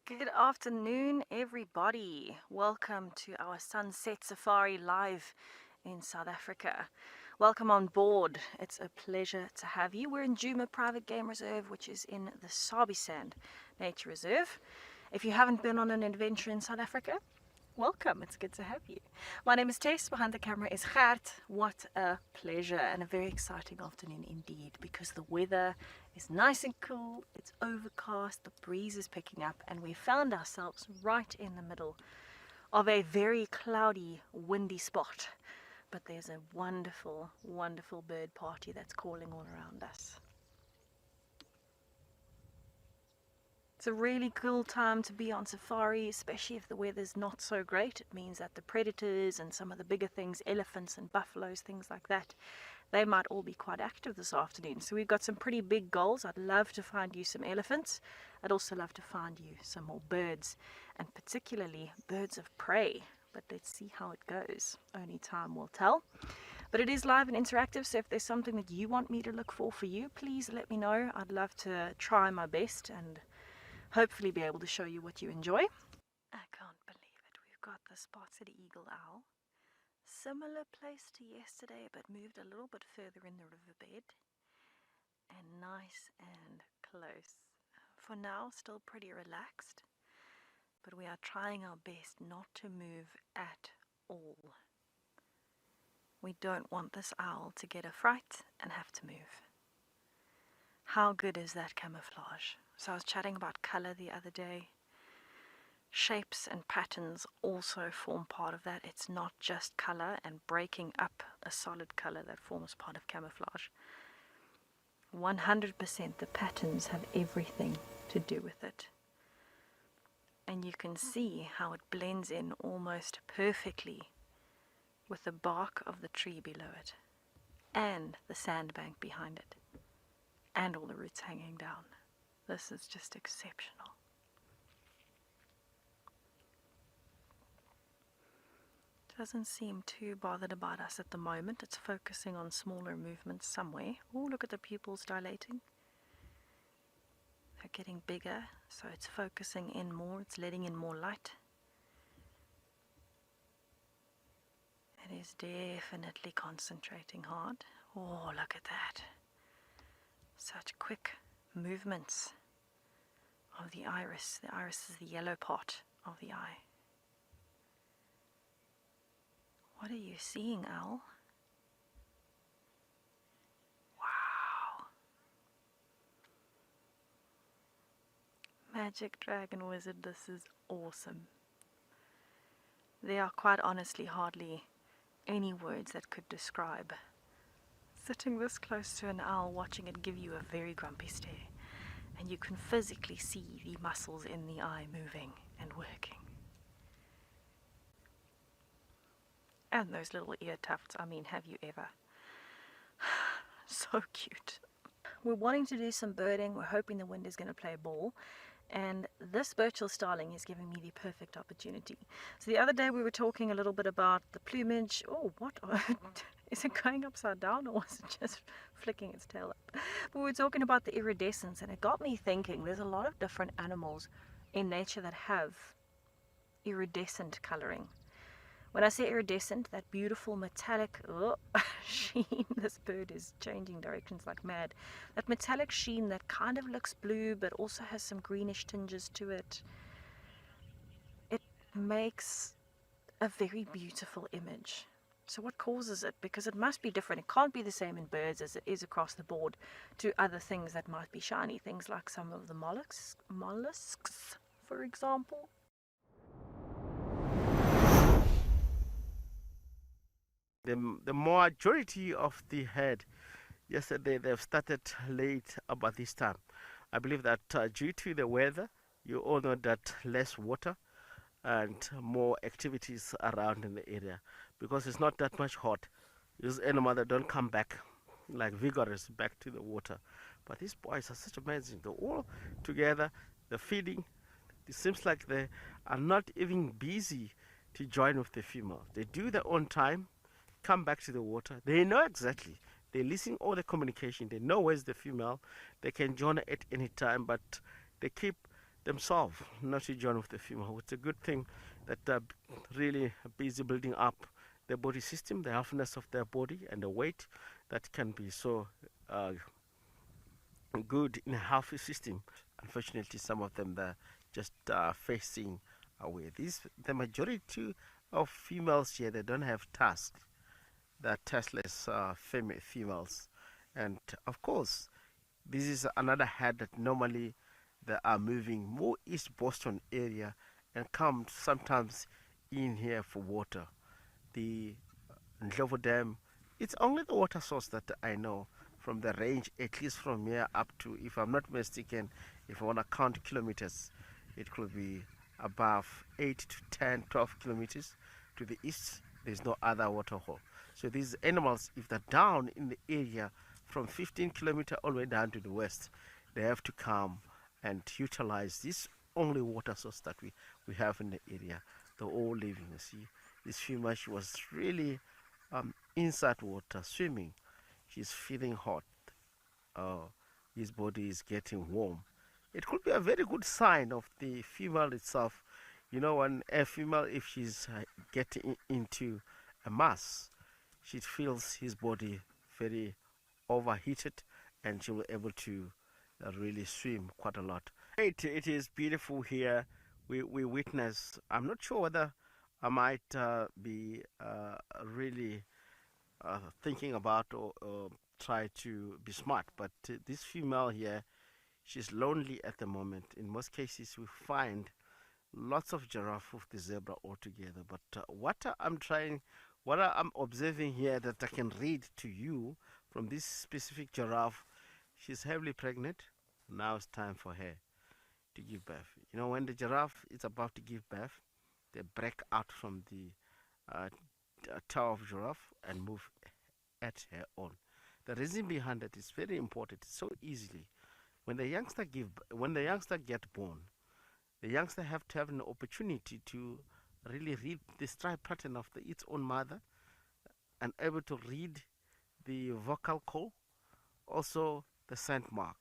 Good afternoon, everybody. Welcome to our Sunset Safari live in South Africa. Welcome on board. It's a pleasure to have you. We're in Djuma Private Game Reserve, which is in the Sabi Sand Nature Reserve. If you haven't been on an adventure in South Africa, welcome. It's good to have you. My name is Tess. Behind the camera is Gert. What a pleasure and a very exciting afternoon indeed, because the weather is nice and cool. It's overcast. The breeze is picking up, and we found ourselves right in the middle of a very cloudy, windy spot. But there's a wonderful, wonderful bird party that's calling all around us. It's a really cool time to be on safari, especially if the weather's not so great. It means that the predators and some of the bigger things, elephants and buffaloes, things like that, they might all be quite active this afternoon. So we've got some pretty big goals. I'd love to find you some elephants. I'd also love to find you some more birds, and particularly birds of prey. But let's see how it goes. Only time will tell. But it is live and interactive, so if there's something that you want me to look for you, please let me know. I'd love to try my best and hopefully be able to show you what you enjoy. I can't believe it. We've got the spotted eagle owl. Similar place to yesterday, but moved a little bit further in the riverbed. And nice and close. For now, still pretty relaxed, but we are trying our best not to move at all. We don't want this owl to get a fright and have to move. How good is that camouflage? So I was chatting about color the other day. Shapes and patterns also form part of that. It's not just color and breaking up a solid color that forms part of camouflage. 100% the patterns have everything to do with it. And you can see how it blends in almost perfectly with the bark of the tree below it, and the sandbank behind it, and all the roots hanging down. This is just exceptional. Doesn't seem too bothered about us at the moment. It's focusing on smaller movements somewhere. Oh, look at the pupils dilating. They're getting bigger, so it's focusing in more. It's letting in more light. It is definitely concentrating hard. Oh, look at that. Such quick movements of the iris. The iris is the yellow part of the eye. What are you seeing, owl? Wow. Magic Dragon Wizard, this is awesome. There are quite honestly hardly any words that could describe sitting this close to an owl, watching it give you a very grumpy stare, and you can physically see the muscles in the eye moving and working. And those little ear tufts, I mean, have you ever? So cute. We're wanting to do some birding. We're hoping the wind is going to play ball. And this Birchall starling is giving me the perfect opportunity. So the other day we were talking a little bit about the plumage. Oh, what? Is it going upside down, or was it just flicking its tail up? But we were talking about the iridescence, and it got me thinking there's a lot of different animals in nature that have iridescent coloring. When I say iridescent, that beautiful metallic sheen, this bird is changing directions like mad. That metallic sheen that kind of looks blue but also has some greenish tinges to it. It makes a very beautiful image. So what causes it? Because it must be different. It can't be the same in birds as it is across the board to other things that might be shiny. Things like some of the mollusks, for example. The majority of the herd yesterday, they've started late about this time. I believe that due to the weather, you all know that less water and more activities around in the area, because it's not that much hot. These animals that don't come back like vigorous back to the water. But these boys are such amazing. They're all together, they're feeding. It seems like they are not even busy to join with the female. They do their own time, come back to the water. They know exactly. They listen all the communication. They know where's the female. They can join at any time, but they keep themselves not to join with the female. It's a good thing that they're really busy building up their body system, the healthiness of their body, and the weight that can be so uh, good in a healthy system. Unfortunately, some of them they're just facing away. The majority of females here, they don't have tusks. They're tuskless females, and of course, this is another herd that normally they are moving more East Boston area and come sometimes in here for water. The Ndlovu Dam, it's only the water source that I know from the range, at least from here up to, if I'm not mistaken, if I want to count kilometers, it could be above 8 to 10, 12 kilometers to the east. There's no other water hole. So these animals, if they're down in the area from 15 kilometers all the way down to the west, they have to come and utilize this only water source that we have in the area. They're all living. You see, this female, she was really inside water swimming. She's feeling hot. His body is getting warm. It could be a very good sign of the female itself. You know, when a female, if she's getting into a mass, she feels his body very overheated, and she will able to really swim quite a lot. It is beautiful here. We witness. I'm not sure whether I might be really thinking about or try to be smart, but this female here, she's lonely at the moment. In most cases, we find lots of giraffe with the zebra all together. But what I'm observing here that I can read to you from this specific giraffe, she's heavily pregnant. Now it's time for her to give birth. You know, when the giraffe is about to give birth, they break out from the tail of giraffe and move at her own. The reason behind that is very important. It's so easily when when the youngster get born, the youngster have to have an opportunity to really read the stride pattern of its own mother and able to read the vocal call, also the scent mark.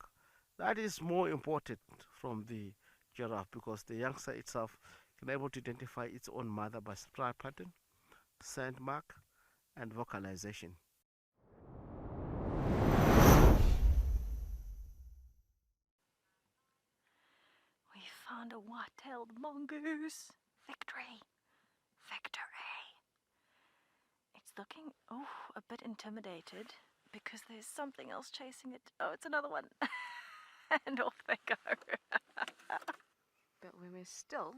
That is more important from the giraffe because the youngster itself can able to identify its own mother by stride pattern, scent mark, and vocalization. We found a white-tailed mongoose. Victory! Victory! It's looking, a bit intimidated because there's something else chasing it. Oh, it's another one. And off they go. But when we're still,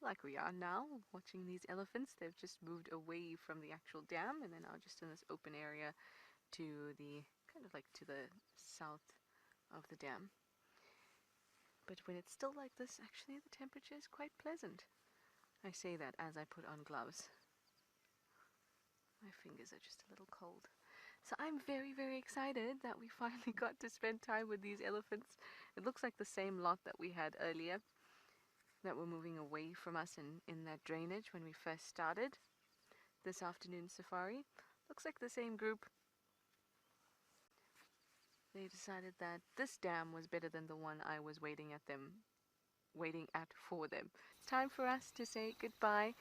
like we are now, watching these elephants, they've just moved away from the actual dam and they're now just in this open area to the, kind of like to the south of the dam. But when it's still like this, actually the temperature is quite pleasant. I say that as I put on gloves. My fingers are just a little cold. So I'm very, very excited that we finally got to spend time with these elephants. It looks like the same lot that we had earlier that were moving away from us in that drainage when we first started this afternoon safari. Looks like the same group. They decided that this dam was better than the one I was waiting at for them. Time for us to say goodbye.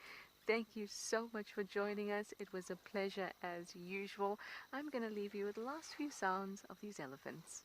Thank you so much for joining us. It was a pleasure as usual. I'm going to leave you with the last few sounds of these elephants.